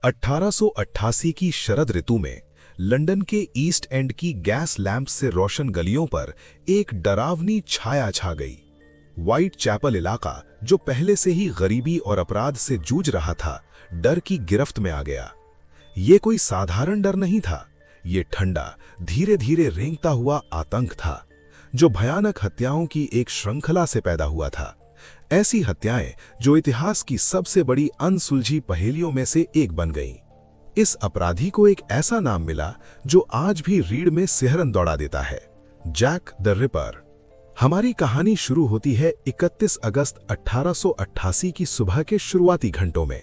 1888 की शरद ऋतु में लंदन के ईस्ट एंड की गैस लैंप से रोशन गलियों पर एक डरावनी छाया छा गई। व्हाइट चैपल इलाका, जो पहले से ही गरीबी और अपराध से जूझ रहा था, डर की गिरफ्त में आ गया। ये कोई साधारण डर नहीं था, ये ठंडा, धीरे धीरे रेंगता हुआ आतंक था, जो भयानक हत्याओं की एक श्रृंखला से पैदा हुआ था। ऐसी हत्याएं जो इतिहास की सबसे बड़ी अनसुलझी पहेलियों में से एक बन गईं। इस अपराधी को एक ऐसा नाम मिला जो आज भी रीढ़ में सिहरन दौड़ा देता है, जैक द रिपर। हमारी कहानी शुरू होती है 31 अगस्त 1888 की सुबह के शुरुआती घंटों में।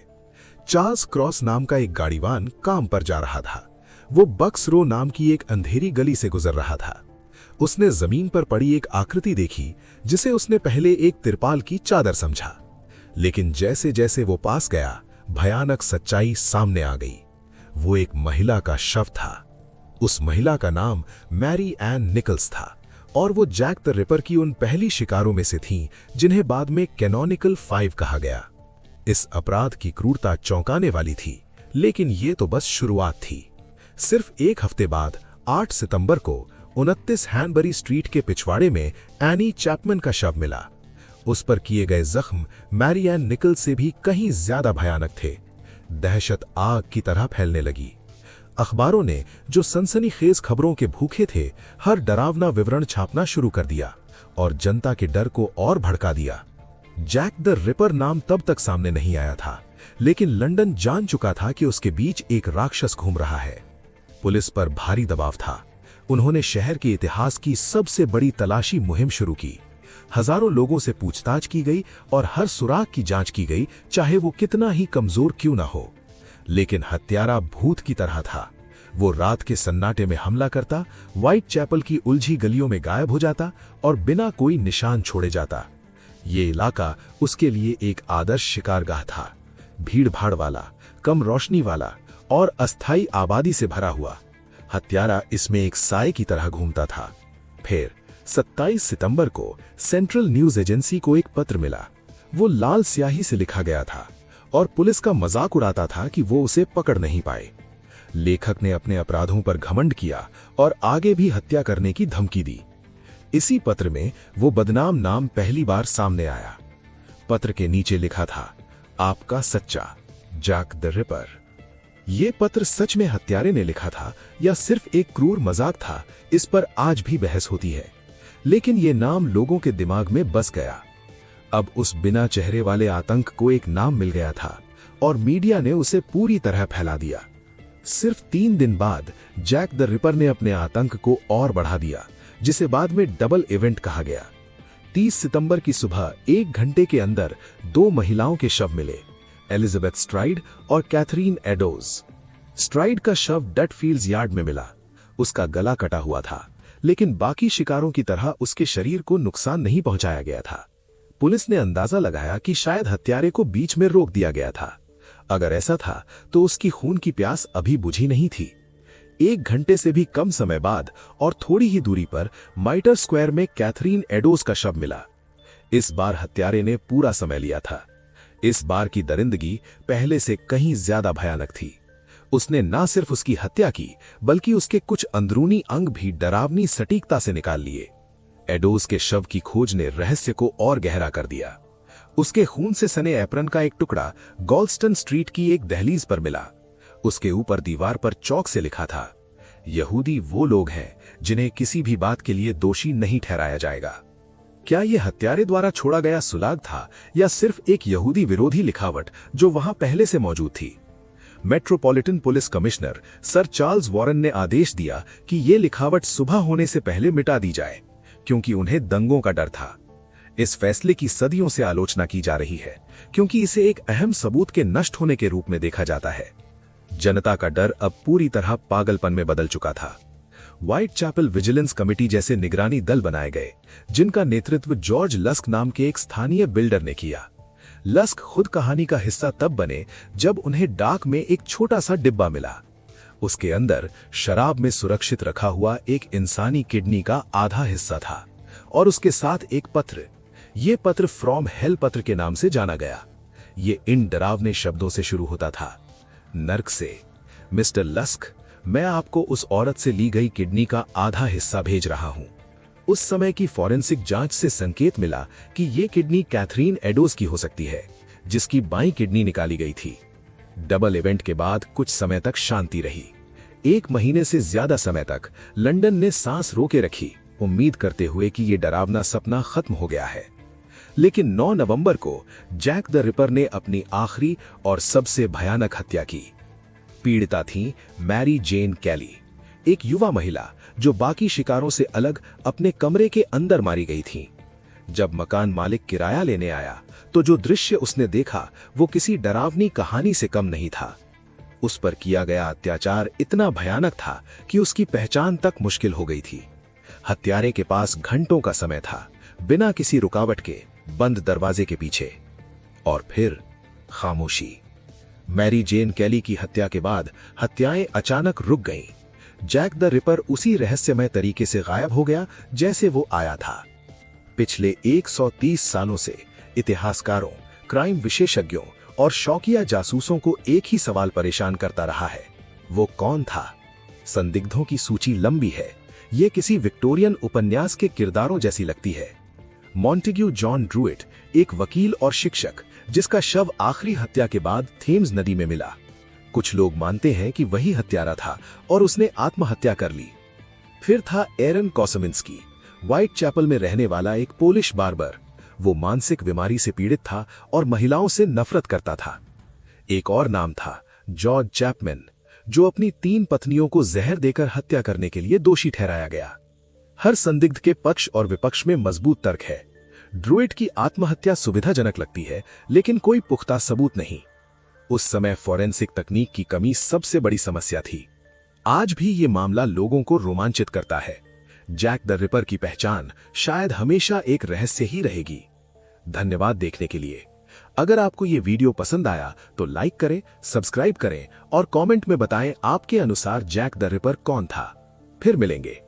चार्ल्स क्रॉस नाम का एक गाड़ीवान काम पर जा रहा था। वो बक्स रो नाम की एक अंधेरी गली से गुजर रहा था। उसने जमीन पर पड़ी एक आकृति देखी, जिसे उसने पहले एक तिरपाल की चादर समझा। लेकिन जैसे जैसे वो पास गया, भयानक सच्चाई सामने आ गई। वो एक महिला का शव था। उस महिला का नाम मैरी एन निकल्स था और वो जैक द रिपर की उन पहली शिकारों में से थीं जिन्हें बाद में कैनोनिकल 5 कहा गया। इस अपराध की क्रूरता चौंकाने वाली थी, लेकिन ये तो बस शुरुआत थी। सिर्फ एक हफ्ते बाद 8 सितंबर को 29 हैनबरी स्ट्रीट के पिछवाड़े में एनी चैपमैन का शव मिला। उस पर किए गए जख्म मैरी एन निकल्स से भी कहीं ज्यादा भयानक थे। दहशत आग की तरह फैलने लगी। अखबारों ने, जो सनसनीखेज खबरों के भूखे थे, हर डरावना विवरण छापना शुरू कर दिया और जनता के डर को और भड़का दिया। जैक द रिपर नाम तब तक सामने नहीं आया था, लेकिन लंदन जान चुका था कि उसके बीच एक राक्षस घूम रहा है। पुलिस पर भारी दबाव था। उन्होंने शहर के इतिहास की सबसे बड़ी तलाशी मुहिम शुरू की। हजारों लोगों से पूछताछ की गई और हर सुराग की जांच की गई, चाहे वो कितना ही कमजोर क्यों ना हो। लेकिन हत्यारा भूत की तरह था। वो रात के सन्नाटे में हमला करता, व्हाइट चैपल की उलझी गलियों में गायब हो जाता और बिना कोई निशान छोड़े जाता। ये इलाका उसके लिए एक आदर्श शिकारगाह था, भीड़ भाड़ वाला, कम रोशनी वाला और अस्थायी आबादी से भरा हुआ। हत्यारा इसमें एक साए की तरह घूमता था। फिर 27 सितंबर को सेंट्रल न्यूज एजेंसी को एक पत्र मिला। वो लाल स्याही से लिखा गया था और पुलिस का मजाक उड़ाता था कि वो उसे पकड़ नहीं पाए। लेखक ने अपने अपराधों पर घमंड किया और आगे भी हत्या करने की धमकी दी। इसी पत्र में वो बदनाम नाम पहली बार सामने आया। पत्र के नीचे लिखा था, आपका सच्चा जैक द रिपर। ये पत्र सच में हत्यारे ने लिखा था या सिर्फ एक क्रूर मजाक था, इस पर आज भी बहस होती है। लेकिन ये नाम लोगों के दिमाग में बस गया। अब उस बिना चेहरे वाले आतंक को एक नाम मिल गया था और मीडिया ने उसे पूरी तरह फैला दिया। सिर्फ 3 दिन बाद जैक द रिपर ने अपने आतंक को और बढ़ा दिया, जिसे बाद में डबल इवेंट कहा गया। 30 सितंबर की सुबह 1 घंटे के अंदर 2 महिलाओं के शव मिले, एलिजाबेथ स्ट्राइड और कैथरीन एडोज। स्ट्राइड का शव डटफील्ड्स यार्ड में मिला। उसका गला कटा हुआ था, लेकिन बाकी शिकारों की तरह उसके शरीर को नुकसान नहीं पहुंचाया गया था। पुलिस ने अंदाजा लगाया कि शायद हत्यारे को बीच में रोक दिया गया था। अगर ऐसा था तो उसकी खून की प्यास अभी बुझी नहीं थी। 1 घंटे से भी कम समय बाद और थोड़ी ही दूरी पर माइटर स्क्वायर में कैथरीन एडोज का शव मिला। इस बार हत्यारे ने पूरा समय लिया था। इस बार की दरिंदगी पहले से कहीं ज्यादा भयानक थी। उसने न सिर्फ उसकी हत्या की, बल्कि उसके कुछ अंदरूनी अंग भी डरावनी सटीकता से निकाल लिए। एडोज के शव की खोज ने रहस्य को और गहरा कर दिया। उसके खून से सने एप्रन का एक टुकड़ा गोल्स्टन स्ट्रीट की एक दहलीज पर मिला। उसके ऊपर दीवार पर चौक से लिखा था, यहूदी वो लोग हैं जिन्हें किसी भी बात के लिए दोषी नहीं ठहराया जाएगा। क्या यह हत्यारे द्वारा छोड़ा गया सुलाग था या सिर्फ एक यहूदी विरोधी लिखावट जो वहां पहले से मौजूद थी? Metropolitan police commissioner sir Charles Warren ने आदेश दिया कि यह लिखावट सुबह होने से पहले मिटा दी जाए, क्योंकि उन्हें दंगों का डर था। इस फैसले की सदियों से आलोचना की जा रही है, क्योंकि इसे एक अहम सबूत के नष्ट होने के रूप में देखा जाता है। जनता का डर अब पूरी तरह पागलपन में बदल चुका था। व्हाइट चैपल विजिलेंस कमेटी जैसे निगरानी दल बनाए गए, जिनका नेतृत्व जॉर्ज लस्क नाम के एक स्थानीय बिल्डर ने किया। लस्क खुद कहानी का हिस्सा तब बने जब उन्हें डाक में एक छोटा सा डिब्बा मिला। उसके अंदर शराब में सुरक्षित रखा हुआ एक इंसानी किडनी का आधा हिस्सा था और उसके साथ एक पत्र। ये पत्र फ्रॉम हेल पत्र के नाम से जाना गया। ये इन डरावने शब्दों से शुरू होता था, नर्क से। मिस्टर लस्क, मैं आपको उस औरत से ली गई किडनी का आधा हिस्सा भेज रहा हूं। उस समय की फॉरेंसिक जांच से संकेत मिला कि ये किडनी कैथरीन एडोज की हो सकती है, जिसकी बाईं किडनी निकाली गई थी। डबल इवेंट के बाद कुछ समय तक शांति रही। 1 महीने से ज्यादा समय तक लंदन ने सांस रोके रखी, उम्मीद करते हुए कि ये डरावना सपना खत्म हो गया है। लेकिन 9 नवंबर को जैक द रिपर ने अपनी आखिरी और सबसे भयानक हत्या की। पीड़िता थी मैरी जेन कैली, एक युवा महिला जो बाकी शिकारों से अलग अपने कमरे के अंदर मारी गई थी। जब मकान मालिक किराया लेने आया तो जो दृश्य उसने देखा वो किसी डरावनी कहानी से कम नहीं था। उस पर किया गया अत्याचार इतना भयानक था कि उसकी पहचान तक मुश्किल हो गई थी। हत्यारे के पास घंटों का समय था, बिना किसी रुकावट के, बंद दरवाजे के पीछे। और फिर खामोशी। मैरी जेन कैली की हत्या के बाद हत्याएं अचानक रुक गईं। जैक द रिपर उसी रहस्यमय तरीके से गायब हो गया जैसे वो आया था। पिछले 130 सालों से इतिहासकारों, क्राइम विशेषज्ञों और शौकिया जासूसों को एक ही सवाल परेशान करता रहा है, वो कौन था? संदिग्धों की सूची लंबी है, ये किसी विक्टोरियन उपन्यास के किरदारों जैसी लगती है। मॉन्टेग्यू जॉन ड्रूइट, एक वकील और शिक्षक जिसका शव आखिरी हत्या के बाद थेम्स नदी में मिला। कुछ लोग मानते हैं कि वही हत्यारा था और उसने आत्महत्या कर ली। फिर था एरन कोसमिंस्की, व्हाइट चैपल में रहने वाला एक पोलिश बार्बर। वो मानसिक बीमारी से पीड़ित था और महिलाओं से नफरत करता था। एक और नाम था जॉर्ज चैपमैन, जो अपनी 3 पत्नियों को जहर देकर हत्या करने के लिए दोषी ठहराया गया। हर संदिग्ध के पक्ष और विपक्ष में मजबूत तर्क है। ड्रूइट की आत्महत्या सुविधाजनक लगती है, लेकिन कोई पुख्ता सबूत नहीं। उस समय फॉरेंसिक तकनीक की कमी सबसे बड़ी समस्या थी। आज भी ये मामला लोगों को रोमांचित करता है। जैक द रिपर की पहचान शायद हमेशा एक रहस्य ही रहेगी। धन्यवाद देखने के लिए। अगर आपको ये वीडियो पसंद आया तो लाइक करें, सब्सक्राइब करें और कमेंट में बताएं आपके अनुसार जैक द रिपर कौन था। फिर मिलेंगे।